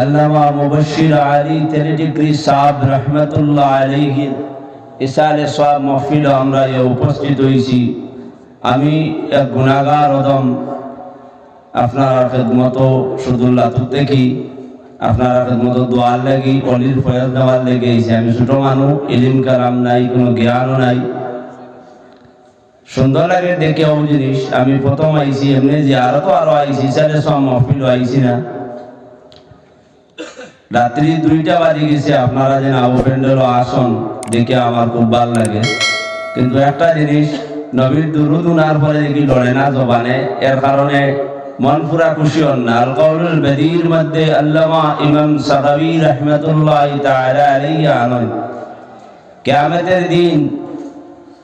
আল্লামা মুবাশশির আলী তেলেডিগ্রি সাহেব রহমতুল্লাহ আলাইহি ইসালে সওয়াব মাহফিল আমরা উপস্থিত হয়েছি। আমি এক গুনাহগার অদম আপনার খিদমত শুধুল্লাহ দেখি আপনার খিদমত দোয়ার লাগি অলির ফয়াজ দেওয়ার লেগে আমি ছোট মানুষ, ইলিম কালাম নাই, কোনো জ্ঞানও নাই। সুন্দর লাগে দেখে ও জিনিস। আমি প্রথম আইছি এমনি যে আরো আইছি ইসালে সওয়াব মাহফিল আইছি না। রাত্রি 2টা বাজে গেছে, আপনারা যেন আবু প্যান্ডেলও আসন দেখে আমার খুব ভালো লাগে। কিন্তু একটা জিনিস, নবীর দুরুদ উনার পরে দেখি লড়ে না জবানে, এর কারণে মন পুরা খুশি হন না। আল কাউলুল বাদীর মধ্যে আল্লামা ইমাম সাখাবী রাহমাতুল্লাহি তাআলা আলাইহি আনন কিয়ামতের দিন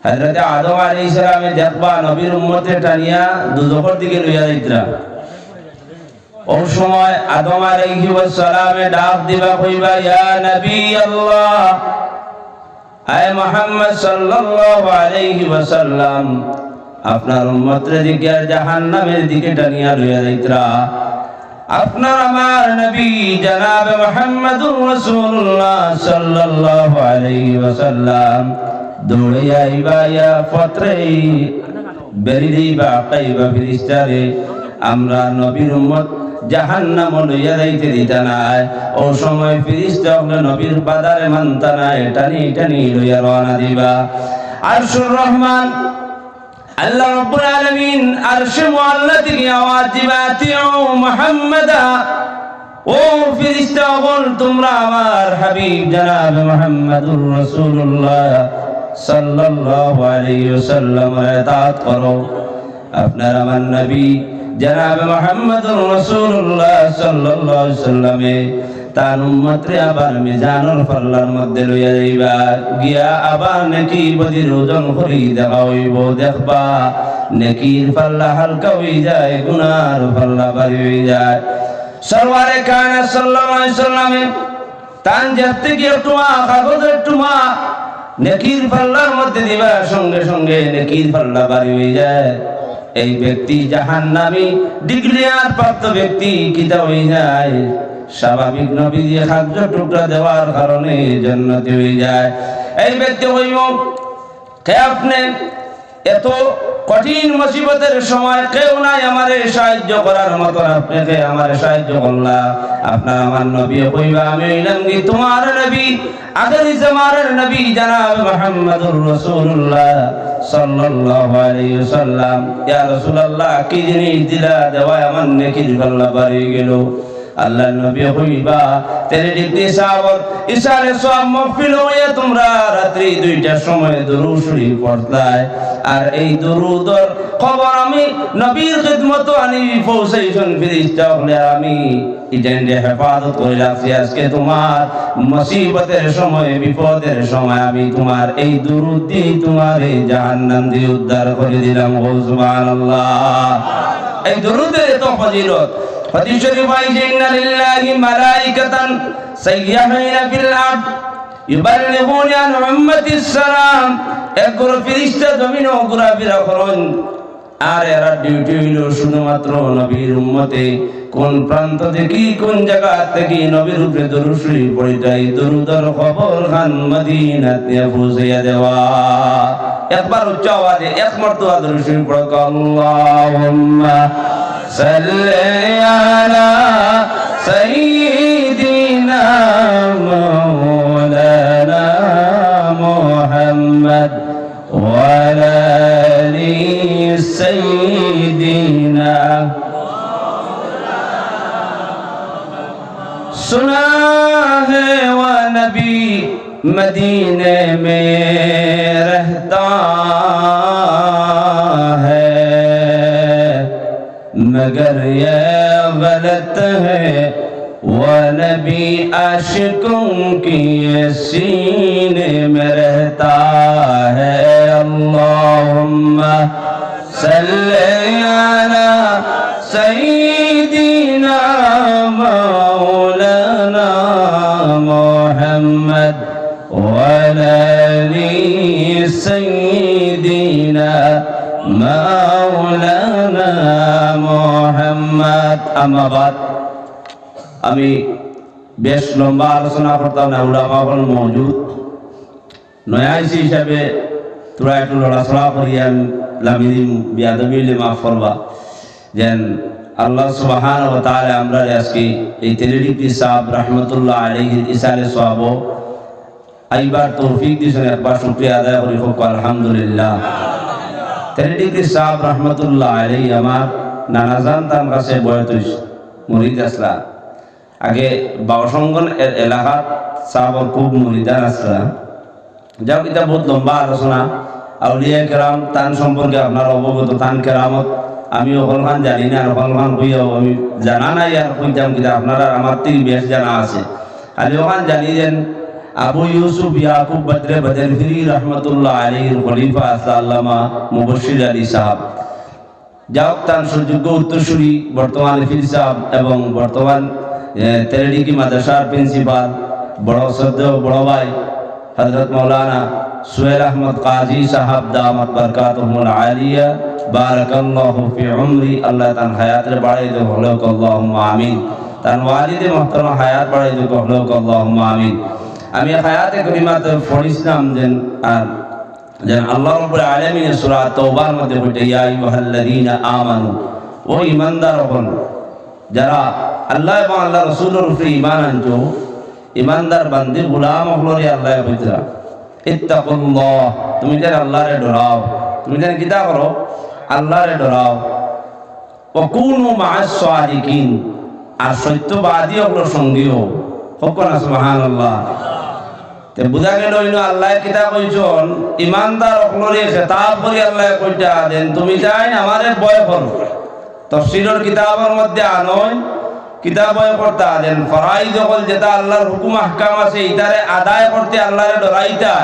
হযরত আদম আলাইহিস সালামে দেখবা নবীর উম্মতে টানিয়া দুজখের দিকে লইয়া যাইতরা। ওই সময় আদম আলাইহি ওয়াসালামে ডাক দিবা কইবা, ইয়া নবী আল্লাহ, আয় মুহাম্মদ সাল্লাল্লাহু আলাইহি ওয়াসাল্লাম, আপনার উম্মতের দিকে জাহান্নামের দিকে টানিয়া লইয়া যাইতরা। আপনার আমার নবী জনাব মুহাম্মদুর রাসূলুল্লাহ সাল্লাল্লাহু আলাইহি ওয়াসাল্লাম দৌড়িয়া আইবা ইয়া পত্রে বেরি দিবা কাইবা ফেরেশতারে, আমরা নবীর উম্মত জাহান্নাম লইয়া যাইতে দিতা নাই। ও সময় ফেরেশতা হলো নবীর বাদারে মানতা নাই, টানি টানি লইয়া রওনা দিবা। আরশুর রহমান আল্লাহ রাব্বুল আলামিন আরশে মুআল্লা থেকে আওয়াজ দিবা, তিউ মুহাম্মাদা, ও ফেরেশতা বল তোমরা আমার হাবিব জনাব মুহাম্মদুর রাসূলুল্লাহ সাল্লাল্লাহু আলাইহি ওয়াসাল্লামের ইতাআত করো। আপনার আমার নবী জনাব মুহাম্মদুর রাসূলুল্লাহ সাল্লাল্লাহু আলাইহি ওয়াসাল্লামে তার উম্মতরে আবার মিজানুল পাল্লার মধ্যে লইয়া যাইবা, গিয়া আবার নেকি বদির ওজন করি দেখা হইব। দেখবা নেকির পাল্লা হালকা হয়ে যায়, গুনার পাল্লা ভারী হয়ে যায়। সরওয়ারে কায়নাত সাল্লাল্লাহু আলাইহি ওয়াসাল্লামে তান যেতে গিয়ে টুমা কাগজের টুমা নেকির পাল্লার মধ্যে দিবা, সঙ্গে সঙ্গে নেকির পাল্লা ভারী হয়ে যায়। এই ব্যক্তি জাহান্নামী ডিগ্রিয়ার প্রাপ্ত ব্যক্তি কিতা হয়ে যায়, স্বাভাবিক নবী দিয়ে খাদ্য টুকরা দেওয়ার কারণে জান্নাতি হয়ে যায়। এই ব্যক্তি হইব কে আপনি এত কঠিন মুসিবতের সময় কেউ নাই আমারে সাহায্য করার মতো, আপনাকে আমারে সাহায্য করলা। আপনার আমার নবী কইবা, আমি হইলাম কি তোমার নবী, আখিরি জামানের নবী জনাব মুহাম্মদুর রাসূলুল্লাহ সাল্লাল্লাহু আলাইহি ওয়াসাল্লাম। ইয়া রাসূলুল্লাহ, কি জিনিস দিলা দেওয়া আমার নেকির পাল্লা বাড়ি গেল। আল্লাহ নবী কইবা, তেরে ডিগ্রি সাহাবত ইসালে সওয়াব মাহফিল হইয়া তোমরা রাত্রি 2টার সময় দুরূদ শরীফ পড়তায়, আর এই দুরূদের খবর আমি নবীর খিদমত আনি পৌঁছাইছেন ফেরেশতা হলে আমি ইজেন্ডে হেফাজত করে রাখছি। আজকে তোমার মুসিবতের সময় বিপদের সময় আমি তোমার এই দুরূদ দিয়ে তোমার এই জাহান্নাম দিয়ে উদ্ধার করে দিলাম। সুবহানাল্লাহ। এই দুরূদের তো ফজিলত হাদিস শরীফ আইছে, ইন্না লিল্লাহি মালাইকাতান সাইয়্যাহিনা ফিল আরদ ইউবাল্লিগুনা আন উম্মাতিস সালাম। একগুলো ফেরেশতা জমিনে ঘোরাফেরা করেন, আর এরা ডিউটি হইল শুধুমাত্র নবীর উম্মতে কোন প্রান্ত থেকে কোন জায়গা থেকে নবীর উপরে দরুদ শরীফ পড়িতে, এই দরুদের খবর খান মদিনাতে পৌঁছাইয়া দেওয়া। একবার উচ্চ আওয়াজে এক মর্তবা দরুদ শরীফ পড়ো, আল্লাহুম্মা সাল্লি আলা সাইয়্যিদিনা মাওলানা মুহাম্মদ ওয়া আলা আলি সাইয়্যিদিনা। सुना है वो नबी मदीने में रहता है, मगर ये गलत है वो नबी आशिकों की सीने में रहता है। अल्लाहुम्मा सल्ली अला सय्यिदिना मौलाना मुहम्मद वा अला आली सय्यिदिना मौलाना मुहम्मद। अम्मा बाद আমি বেশ লম্বা আলোচনা করতাম না, উলামা হল মওজুদ নয়া আইসি হিসাবে তোরা একটু লড়াচড়া করিয়া লামি দিম, বিয়াদবি মাফ করবা। যেন আল্লাহ সুবহানাহু ওয়া তাআলা আমরা আজকে এই তেলিডিপি সাহেব রহমতুল্লাহ আলাইহি ইসালে সওয়াব আইবার তৌফিক দিয়েছেন, একবার শুকরিয়া আদায় করি হোক আলহামদুলিল্লাহ। তেলিডিপি সাহেব রহমতুল্লাহ আলাইহি আমার নানাজান তার কাছে বয়স মুরিদ আসলা। আগে বাউসঙ্গন এলাকাত সাহাবর খুব মুরিদান আসলা। যাও এটা বহুত লম্বা আলোচনা, আউলিয়া কেরাম তান সম্পর্কে আপনার অবগত, তান কেরামত আমি অকলখান জানি না, আর অকলখান কইয়াও আমি জানা নাই, আর কইতাম কিন্তু আপনারা আমার থেকে বেশ জানা আছে। আর ওখান জানি যেন আবু ইউসুফ ইয়াকুব বদরে বদরফিরি রহমতুল্লাহ আলাইহির খলিফা আছে আল্লামা মুবশির আলী সাহেব। যাও তার সুযোগ্য উত্তরসূরি বর্তমান ফির সাহেব এবং বর্তমান তেলিডিপি মাদ্রাসার প্রিন্সিপাল বড় শ্রদ্ধেয় বড় ভাই হযরত মাওলানা সুহেল আহমদ কাজী সাহেব দামাত বরকাতুহুল আলিয়া বারাকাল্লাহু ফি উমরি। আল্লাহ তার হায়াতের বাড়াই দেব, হলো আল্লাহুম্মা আমিন। তার ওয়ালিদে মুহতারাম হায়াত বাড়াই দেব, হলো আল্লাহুম্মা আমিন। আমি হায়াতে করিমাতে পড়িছিলাম যেন আল্লাহ রাব্বুল আলামিনের সূরা তাওবার মধ্যে বলতে ইয়া আইয়ুহাল্লাযীনা আমানু, ও ঈমানদারগণ যারা আল্লাহ এবং আল্লাহ রাসূলের উপরে ঈমান আনছো, ঈমানদার বান্দী গোলাম হলরে আল্লাহ কইতরা ইত্তাকুল্লাহ, তুমি যেন আল্লাহরে ডরাও, তুমি যেন কিতা করো আল্লাহরে ডরাও। ওয়া কুনু মা'আস সাদিকিন, আর সত্যবাদী হলো সঙ্গীও হোক না সুবহানাল্লাহ। তে বুঝা গেল ইনো আল্লাহ কিতা কইছন ঈমানদার হলরে খেতাব করি আল্লাহ কইতা দেন তুমি যাই আমারে ভয় করো। তাফসীরের কিতাবের মধ্যে আনয় কিতাব করতা দেন ফরাইদ হল যেটা আল্লাহর হুকুম আহকাম আছে ইতারে আদায় করতে আল্লাহরে ডরাইতা,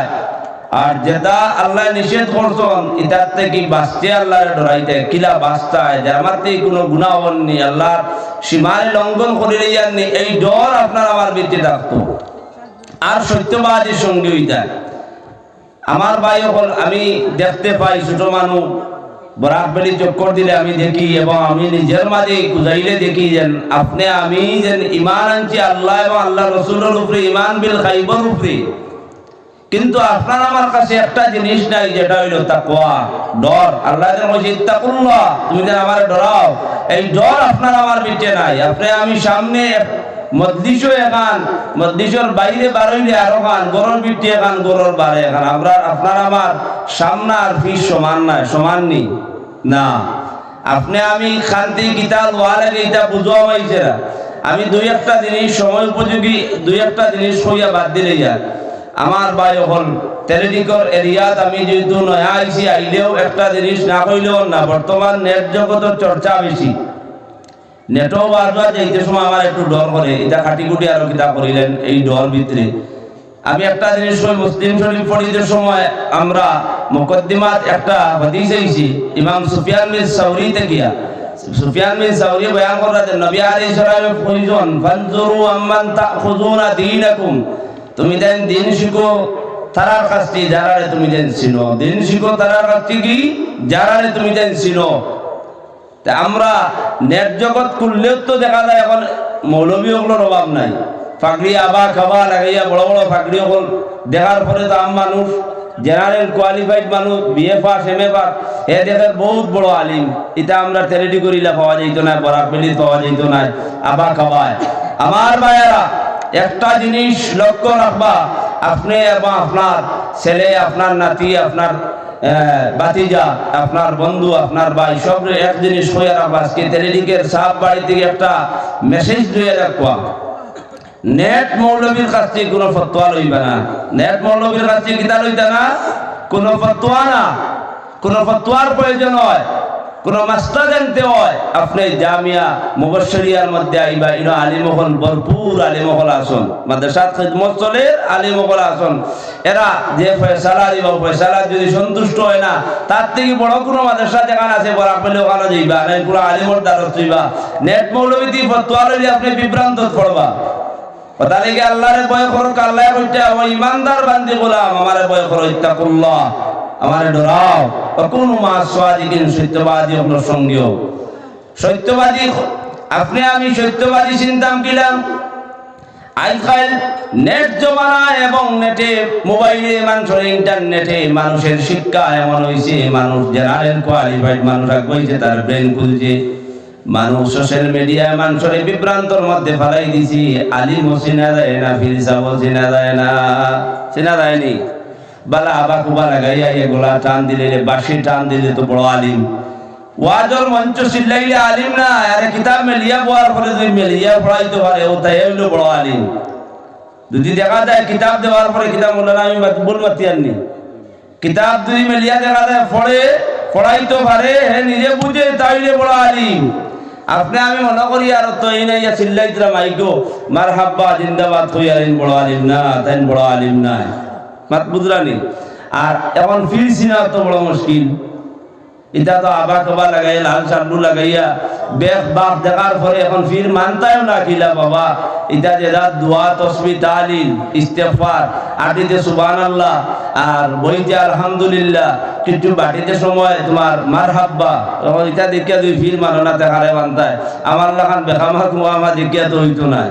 আর যেটা আল্লাহ নিষেধ করছেন ইতার থেকে বাঁচতে আল্লাহরে ডরাইতে। কিলা বাঁচতায় যার মারতে কোনো গুনাহ হননি, আল্লাহর সীমারে লঙ্ঘন করে যাননি, এই ডর আপনার আমার ভিতরে থাকতো। আর সত্যবাদী সঙ্গী হইতা আমার ভাই হল আমি দেখতে পাই ছোট মানুষ বরাক বেলি চক্কর দিলে আমি দেখি, এবং আমি নিজের মাঝে বুঝাইলে দেখি যেন আপনি আমি যেন ঈমান আনছি আল্লাহ এবং আল্লাহ রাসূলের উপরে, ঈমান বিল গায়বের উপরে। কিন্তু আপনার আমার কাছে একটা জিনিস নাই, যেটা হইল তাকওয়া, ডর। আল্লাহ যেন বলছে ইত্তাকুল্লাহ, তুমি যেন আমারে ডরাও, এই ডর আপনার আমার ভিতরে নাই। আপনি আমি সামনে মজলিসও এখান, মজলিসের বাইরে বারইলে আরো খান, গরুর ভিতরে এখান, গরুর বারে এখান। আমরা আপনার আমার সামনে আর ফিস সমান নাই, সমান নেই না। আপনি আমি খান্তি গীতা লোয়া লাগে এটা বুঝা হয়েছে না। আমি দুই একটা জিনিস সময় উপযোগী দুই একটা জিনিস কইয়া বাদ দিলে যা আমার ভাই হল তেলিডিকর এরিয়াত আমি যেহেতু নয়া আইসি, আইলেও একটা জিনিস না কইলেও না, বর্তমান নেট জগতের চর্চা বেশি। নেটও বারবার যেতে সময় আমার একটু ডর করে, এটা কাটিকুটি আরো কিতা করিলেন এই ডর ভিতরে। আমি একটা জিনিস মুসলিম শরীফ পড়িতে সময় আমরা মুকদ্দিমাত একটা হাদিস আইছি ইমাম সুফিয়ান বিন সাউরি থেকে, সুফিয়ান বিন সাউরি বয়ান করেন নবী আলাইহিস সালাম কইছেন ফানজুরু আম্মান তাখুযুনা দীনাকুম, তুমি দেন দিন শিখো তারার কাছ থেকে যারারে তুমি দেন চিনো, দিন শিখো তারার কাছ থেকে যারারে তুমি দেন চিনো। তা আমরা নেট জগৎ খুললেও তো দেখা যায় এখন মৌলবী ওগুলোর অভাব নাই, ফাঁকড়ি আবা খাবা লাগাইয়া বড় বড় ফাঁকড়ি ওগুলো দেখার পরে তো আম মানুষ জেনারেল কোয়ালিফাইড মানুষ BA pass M A pass এ দেশের বহুত বড় আলিম, এটা আমরা তেলেডি করিলে পাওয়া যাইত না, বরাক বেলি পাওয়া যাইত না, আবা খাবায়। আমার ভাইয়েরা একটা জিনিস লক্ষ্য রাখবা, আপনি এবং আপনার ছেলে, আপনার নাতি, আপনার বাতিজা, আপনার বন্ধু, আপনার ভাই সব এক জিনিস হয়ে রাখবা। আজকে তেলেডিকের সাহেব বাড়ি থেকে একটা মেসেজ দিয়ে রাখবা, নেট মৌলবীর কাছ থেকে কোনো ফতোয়া লইবা না, নেট মৌলবীর কাছ থেকে কিতা লইতা না, কোনো ফতোয়া না, কোনো ফতোয়ার প্রয়োজন হয়, কোনো মাস্টার জানতে হয়, আপনি জামিয়া মুবাশশিরিয়ার মধ্যে আইবা, ইনো আলিমহল ভরপুর আলিমহল আসন, মাদ্রাসাত খিদমত চলে আলিমহল আসন। এরা যে ফয়সালা দিব, ফয়সালা যদি সন্তুষ্ট হয় না, তার থেকে বড় কোনো মাদ্রাসা যেখানে আছে বরাক পেলে ওখানে যাইবা, নাই পুরো আলিমর দ্বারস্থ হইবা। নেট মৌলবী দিয়ে ফতোয়া লইলে আপনি বিভ্রান্ত পড়বা। কথা লেগে আল্লাহরে ভয় করো, আল্লাহ কইতা ও ইমানদার বান্দি গোলাম আমারে ভয় করো, ইত্তাকুল্লাহ আমারে ডরাও, কুনু মা'আস সাদিকিন, সত্যবাদী হলো সঙ্গীও। সত্যবাদী আপনি আমি সত্যবাদী চিন্তাম কিলাম আজকাল নেট জমানা এবং নেটে মোবাইলে মানুষের ইন্টারনেটে মানুষের শিক্ষা এমন হয়েছে, মানুষ জেনারেল কোয়ালিফাইড মানুষ হয়েছে, তার ব্রেন খুলছে। মানুষ সোশ্যাল মিডিয়ায় মানুষের বিভ্রান্তর মধ্যে ফেলাই দিছি। আলিমও চিনা যায় না, ফিরসাবও চিনা যায় না, চিনা যায়নি। বালা আবা কুবা লাগাইয়া এগুলা টান দিলে, বাসি টান দিলে তো বড় আলিম। ওয়াজর মঞ্চ চিল্লাইলে আলিম না, আরে কিতাব মেলিয়া পড়ার পরে যদি মেলিয়া পড়াইতে পারে ও তাই হইলো বড় আলিম। যদি দেখা যায় কিতাব দেওয়ার পরে কিতাব বললেন আমি বল মাতি আননি, কিতাব যদি মেলিয়া দেখা যায় পড়াইতে পারে হে নিজে বুঝে তাইলে বড় আলিম। আপনি আমি মনে করি আর তো এই নাই চিল্লাইতরা মাইকো মারহাবা জিন্দাবাদ কই আলিম বড় আলিম না, তাই বড় আলিম না, মাত বুঝলানি। আর এখন ফিরছি না তো বড় মুশকিল। এটা তো আবা কবা লাগাই লাল চান্ডু লাগাইয়া বেখ বাপ দেখার পরে এখন ফির মানতায়ও না কিলা বাবা। এটা যে রাত দোয়া তসবি তালিল ইস্তেগফার আটিতে সুবহানাল্লাহ আর বইতে আলহামদুলিল্লাহ, কিন্তু বাটিতে সময় তোমার মারহাব্বা তখন এটা দেখিয়া তুই ফির মানো না দেখারে মানতায়। আমার লাখান বেখামা কুয়ামা দেখিয়া তো হইতো না।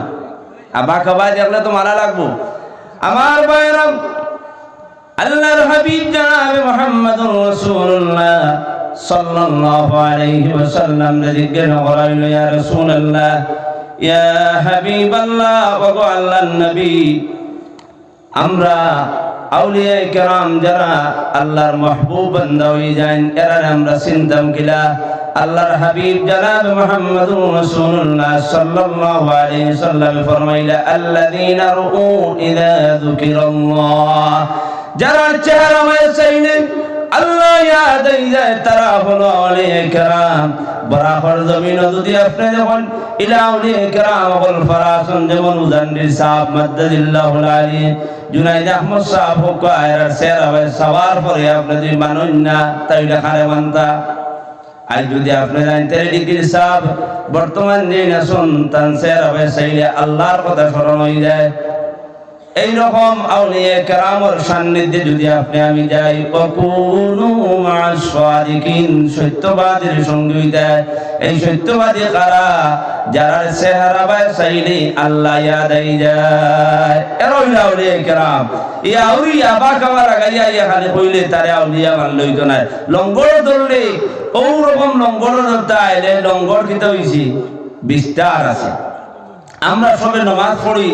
আবা কবা দেখলে তো মারা লাগবো। আমার ভাইরাম আল্লাহর হাবিব জনাবে মুহাম্মদুর রাসূলুল্লাহ সাল্লাল্লাহু আলাইহি ওয়াসাল্লাম জিজ্ঞাসা করাইল, ইয়া রাসূলুল্লাহ ইয়া হাবিবাল্লাহ ওয়া আল্লাহর নবী, আমরা আউলিয়া কিরাম যারা আল্লাহর মাহবুব বান্দা হয়ে যান এরা আমরা চিনতাম কিলা? আল্লাহর হাবিব জনাব মুহাম্মদুর রাসূলুল্লাহ সাল্লাল্লাহু আলাইহি ওয়াসাল্লাম ফরমাইলা, আল্লাযীনা রুউ ইযা যুকিরাল্লাহ, যারা চেহারা মাইসাইনে আল্লাহ ইয়াদ হয়ে যায় তারা হলো আউলিয়া কিরাম। বরাবর জমিন যদি আপনি যখন ইলা আউলিয়া কিরাম ওয়াল ফারাসুন যেমন উজান্নির সাহেব মাদ্দাদিল্লাহুল আলী জুনাইদ আহমদ সাহেব হোক আয়রা সেরাবে সবার পরে আপনি যদি মানুন না তাইলে খারে মানতা। আজ যদি আপনি জানতে ডিগ্রি সাহেব বর্তমান যে না সন্তান সেরাবে সেইলে আল্লাহর কথা স্মরণ হয়ে যায়। এইরকম আউলিয়া কেরামের সান্নিধ্যে যদি আপনি আমি যাই, ওয়াকুনু মা'আস সাদিকিন, সত্যবাদীর সঙ্গী দেয়। এই সত্যবাদী কারা? যারা চেহারা বাই চাইলে আল্লাহ ইয়াদ হয়ে যায়, এরা হইল আউলিয়া কেরাম। এই আউলিয়া বা কাবা লাগাইয়া ইয়া খালি কইলে তারে আউলিয়া মান লইতো না। লঙ্গর ধরলে ওরকম লঙ্গর ধরতে আইলে লঙ্গর কিতা হইছি বিস্তার আছে। আমরা সবে নামাজ পড়ি,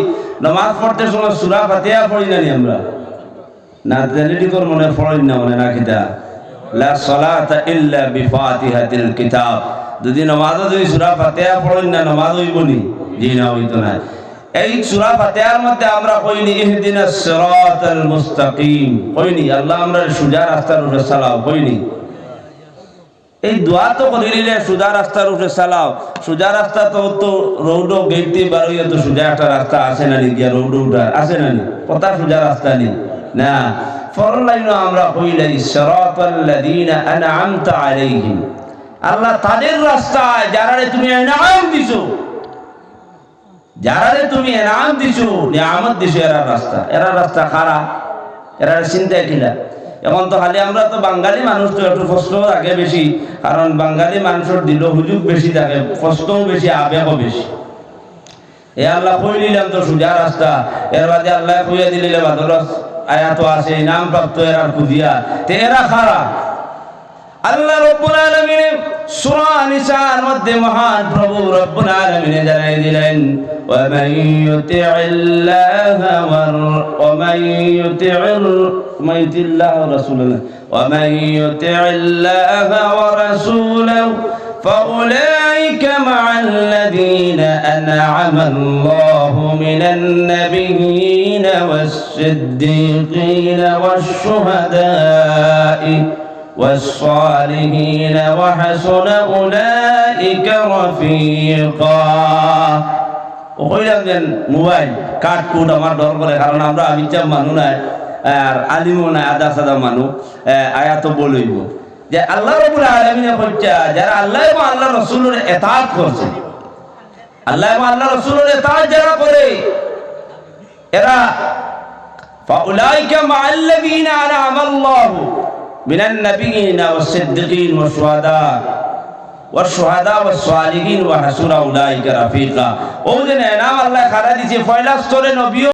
নামাজ পড়তে সময় সূরা ফাতিহা পড়ি না আমরা না, তেলিটি কর মনে পড়ি না মনে না কিতা লা সালাতা ইল্লা বিফাতিহাতিল কিতাব। যদি নামাজে যদি সূরা ফাতিহা পড়ি না নামাজ হইবনি, জি না হইতো না। এই সূরা ফাতিহার মধ্যে আমরা কইনি ইহদিনাস সিরাতাল মুস্তাকিম, কইনি আল্লাহ আমরা সোজা রাস্তার উপরে চালাও, কইনি এই দোয়া তো করিলে সোজা রাস্তার উপরে চালাও। সোজা রাস্তা তো রোড গেট দিয়ে বার হইয়া তো সোজা একটা রাস্তা আছে না নি, গিয়া রোড উঠার আছে না নি, কথা সোজা রাস্তা নেই না। ফরল লাইন আমরা কইলাই সিরাতাল্লাযীনা আন'আমতা আলাইহিম, আল্লাহ তাদের রাস্তায় যারারে তুমি ইনাম দিছো, যারারে তুমি ইনাম দিছো নিয়ামত দিছো, এরা রাস্তা খারাপ, এরা চিন্তা কিলা। এখন তো খালি আমরা তো বাঙালি মানুষ তো একটু কষ্ট থাকে বেশি, কারণ বাঙালি মানুষের দিল হুজুগ বেশি থাকে, কষ্টও বেশি আবেগও বেশি। এ আল্লাহ কই নিলাম তো সোজা রাস্তা, এর বাদে আল্লাহ কইয়া দিলে বাদর আয়াত আছে ইনাম প্রাপ্ত এরা খুঁজিয়া তে এরা খারাপ। আল্লাহ রব্বুল আলামিন সূরা নিসার মধ্যে মহান প্রভু রব্বুল আলামিন জানাই দিলেন, ওয়া মান ইউতি'িল্লাহা ওয়া মান ইউতি'িল্লাহা ওয়া রাসূলাহু ওয়া মান ইউতি'িল্লাহা ওয়া রাসূলাহু فأولئك مع الذين أنعم الله من النبيين والصديقين والشهداء والصالحين وحسن أولئك رفيقا। ওইলাম যেন মোবাইল কাট কুট আমার ডর করে, কারণ আমরা আবিচার মানুষ নাই আর আলিমও নাই, আদা সাদা মানুষ আয়াত বলইব যে আল্লাহ রাব্বুল আলামিন কইতা যারা আল্লাহ এবং আল্লাহর রাসূলের ইতাআত করছে, আল্লাহ এবং আল্লাহর রাসূলের ইতাআত যারা করে এরা ফাউলাইকা মা'আল্লাযীনা আন'আমা আল্লাহু মিনান নাবিয়িনা ওয়াস-সিদ্দিকিন ওয়াশ-শুহাদা والشهداء والصالحين وحسن أولئك رفيقا. ও যে নাম আল্লাহ খাড়া দিছে পয়লা স্তরে নবী